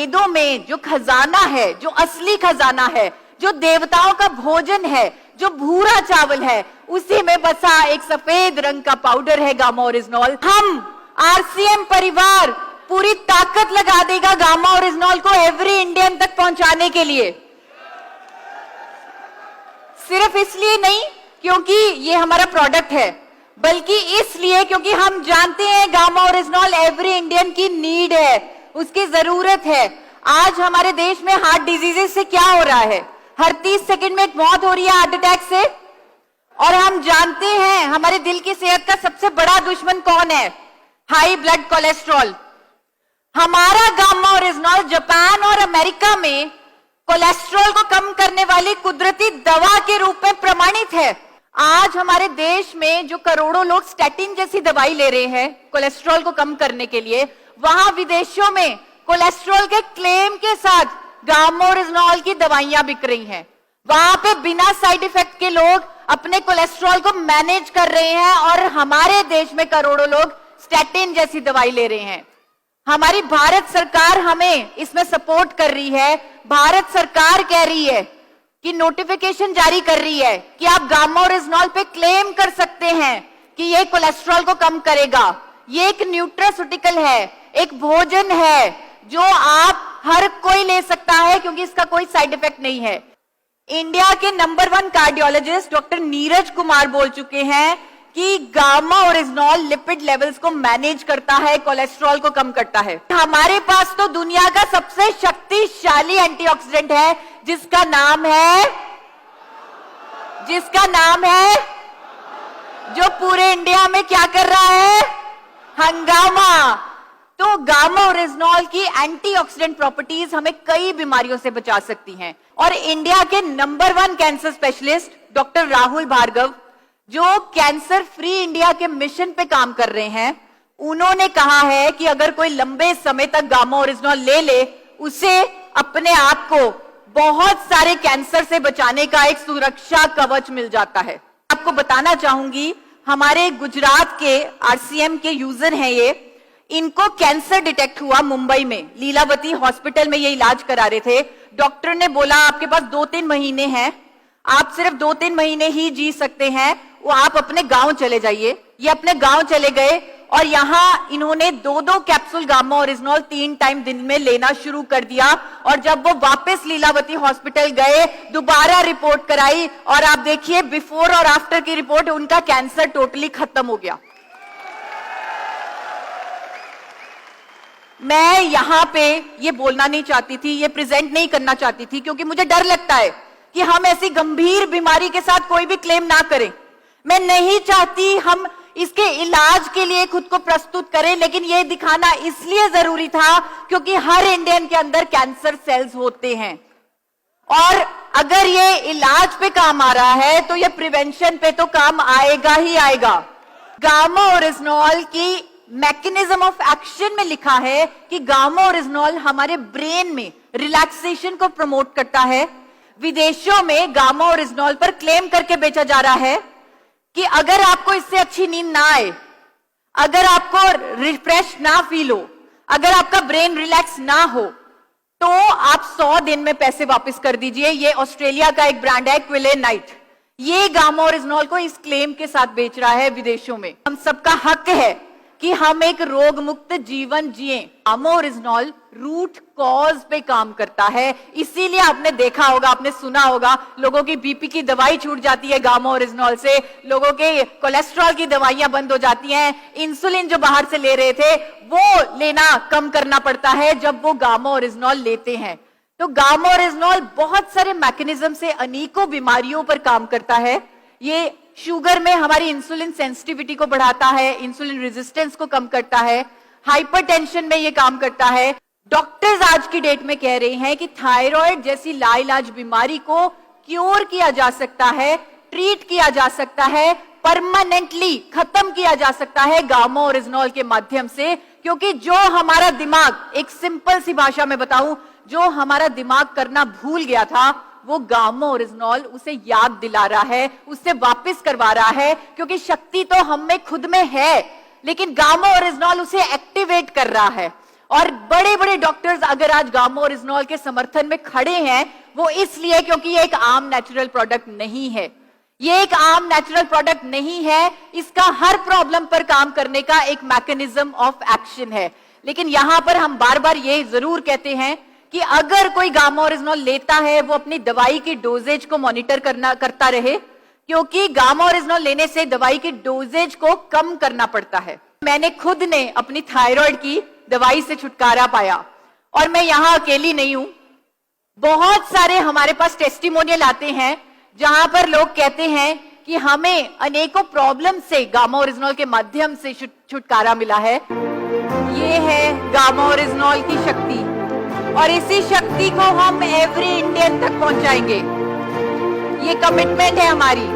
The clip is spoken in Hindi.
वेदों में जो खजाना है, जो असली खजाना है, जो देवताओं का भोजन है, जो भूरा चावल है, उसी में बसा एक सफेद रंग का पाउडर है गामा ओरिजिनॉल। हम आरसीएम परिवार पूरी ताकत लगा देगा गामा ओरिजिनॉल को एवरी इंडियन तक पहुंचाने के लिए। सिर्फ इसलिए नहीं क्योंकि ये हमारा प्रोडक्ट है, बल्कि इसलिए क्योंकि हम जानते हैं गामा ओरिजिनॉल एवरी इंडियन की नीड है, उसकी जरूरत है। आज हमारे देश में हार्ट डिजीजेस से क्या हो रहा है, हर 30 सेकंड में एक मौत हो रही है हार्ट अटैक से। और हम जानते हैं हमारे दिल की सेहत का सबसे बड़ा दुश्मन कौन है, हाई ब्लड कोलेस्ट्रॉल। हमारा गामा ओरिजिनॉल जापान और अमेरिका में कोलेस्ट्रॉल को कम करने वाली कुदरती दवा के रूप में प्रमाणित है। आज हमारे देश में जो करोड़ों लोग स्टैटिन जैसी दवाई ले रहे हैं कोलेस्ट्रॉल को कम करने के लिए, वहां विदेशों में कोलेस्ट्रॉल के क्लेम के साथ गामा ओरिजिनॉल की दवाइयां बिक रही हैं। वहां पे बिना साइड इफेक्ट के लोग अपने कोलेस्ट्रॉल को मैनेज कर रहे हैं और हमारे देश में करोड़ों लोग स्टैटिन जैसी दवाई ले रहे हैं। हमारी भारत सरकार हमें इसमें सपोर्ट कर रही है। भारत सरकार कह रही है कि नोटिफिकेशन जारी कर रही है कि आप गामा ओरिजिनॉल पे क्लेम कर सकते हैं कि ये कोलेस्ट्रॉल को कम करेगा। ये एक न्यूट्रास्यूटिकल है, एक भोजन है जो आप हर कोई ले सकता है क्योंकि इसका कोई साइड इफेक्ट नहीं है। इंडिया के number 1 cardiologist doctor Neeraj Kumar बोल चुके हैं कि गामा ओरिजिनॉल लिपिड लेवल्स को मैनेज करता है, कोलेस्ट्रॉल को कम करता है। हमारे पास तो दुनिया का सबसे शक्तिशाली एंटीऑक्सीडेंट है जिसका नाम है जो पूरे इंडिया में क्या कर रहा है, हंगामा। तो गामा ओरिजिनॉल की एंटीऑक्सीडेंट प्रॉपर्टीज हमें कई बीमारियों से बचा सकती हैं। और इंडिया के number 1 cancer specialist doctor Rahul Bhargava, जो कैंसर फ्री इंडिया के मिशन पे काम कर रहे हैं, उन्होंने कहा है कि अगर कोई लंबे समय तक गामा ओरिजिनॉल ले ले, उसे अपने आप को बहुत सारे कैंसर से बचाने का एक सुरक्षा कवच मिल जाता है। आपको बताना चाहूंगी, हमारे गुजरात के आरसीएम के यूजर हैं ये, इनको कैंसर डिटेक्ट हुआ मुंबई में, लीलावती हॉस्पिटल में ये इलाज करा रहे थे। डॉक्टर ने बोला आपके पास 2-3 महीने हैं, आप सिर्फ 2-3 महीने ही जी सकते हैं, वो आप अपने गांव चले जाइए। ये अपने गांव चले गए और यहाँ इन्होंने 2-2 कैप्सूल गामा ओरिजिनॉल 3 टाइम दिन में लेना शुरू कर दिया। और जब वो वापस लीलावती हॉस्पिटल गए, दोबारा रिपोर्ट कराई और आप देखिए बिफोर और आफ्टर की रिपोर्ट, उनका कैंसर टोटली खत्म हो गया। मैं यहाँ पे ये बोलना नहीं चाहती थी, ये प्रेजेंट नहीं करना चाहती थी, क्योंकि मुझे डर लगता है कि हम ऐसी गंभीर बीमारी के साथ कोई भी क्लेम ना करें। मैं नहीं चाहती हम इसके इलाज के लिए खुद को प्रस्तुत करें, लेकिन ये दिखाना इसलिए जरूरी था क्योंकि हर इंडियन के अंदर कैंसर सेल्स होते हैं और अगर ये इलाज पे काम आ रहा है तो ये प्रिवेंशन पे तो काम आएगा ही आएगा। गामा ओरिजिनॉल की मैकेनिज्म ऑफ एक्शन में लिखा है कि गामा ओरिजिनॉल हमारे ब्रेन में रिलैक्सेशन को प्रमोट करता है। विदेशों में गामा ओरिजिनॉल पर क्लेम करके बेचा जा रहा है कि अगर आपको इससे अच्छी नींद ना आए, अगर आपको रिफ्रेश ना फील हो, अगर आपका ब्रेन रिलैक्स ना हो, तो आप 100 दिन में पैसे वापस कर दीजिए। ये ऑस्ट्रेलिया का एक ब्रांड है क्विलेनाइट, ये गामा ओरिजिनॉल को इस क्लेम के साथ बेच रहा है विदेशों में। हम सबका हक है कि हम एक रोग मुक्त जीवन जिए। गामा ओरिजिनॉल रूट कॉज पे काम करता है, इसीलिए आपने देखा होगा, आपने सुना होगा, लोगों की बीपी की दवाई छूट जाती है गामा ओरिजिनॉल से, लोगों के कोलेस्ट्रॉल की दवाइयां बंद हो जाती हैं, इंसुलिन जो बाहर से ले रहे थे वो लेना कम करना पड़ता है जब वो गामा ओरिजिनॉल लेते हैं। तो गामा ओरिजिनॉल बहुत सारे मैकेनिज्म से अनेकों बीमारियों पर काम करता है। ये शुगर में हमारी इंसुलिन सेंसिटिविटी को बढ़ाता है, इंसुलिन रेजिस्टेंस को कम करता है, हाइपरटेंशन में ये काम करता है। डॉक्टर्स आज की डेट में कह रहे हैं कि थायराइड जैसी लाइलाज बीमारी को क्योर किया जा सकता है, ट्रीट किया जा सकता है, परमानेंटली खत्म किया जा सकता है गामा ओरिजिनॉल के माध्यम से। क्योंकि जो हमारा दिमाग, एक सिंपल सी भाषा में बताऊं, जो हमारा दिमाग करना भूल गया था, वो गामा ओरिजिनॉल उसे याद दिला रहा है, उससे वापस करवा रहा है। क्योंकि शक्ति तो हम में खुद में है, लेकिन गामा ओरिजिनॉल उसे एक्टिवेट कर रहा है। और बड़े बड़े डॉक्टर्स अगर आज गामा ओरिजिनॉल के समर्थन में खड़े हैं, वो इसलिए क्योंकि ये एक आम नेचुरल प्रोडक्ट नहीं है। ये एक आम नेचुरल प्रोडक्ट नहीं है, इसका हर प्रॉब्लम पर काम करने का एक मैकेनिज्म ऑफ एक्शन है। लेकिन यहां पर हम बार बार ये जरूर कहते हैं कि अगर कोई गामा ओरिजिनॉल लेता है, वो अपनी दवाई की डोजेज को मॉनिटर करता रहे, क्योंकि गामा ओरिजिनॉल लेने से दवाई की डोजेज को कम करना पड़ता है। मैंने खुद ने अपनी थायराइड की दवाई से छुटकारा पाया, और मैं यहां अकेली नहीं हूं। बहुत सारे हमारे पास टेस्टिमोनियल आते हैं जहां पर लोग कहते हैं कि हमें अनेकों प्रॉब्लम से गामा ओरिजिनॉल के माध्यम से छुटकारा मिला है। ये है गामा ओरिजिनॉल की शक्ति, और इसी शक्ति को हम एवरी इंडियन तक पहुंचाएंगे। ये कमिटमेंट है हमारी।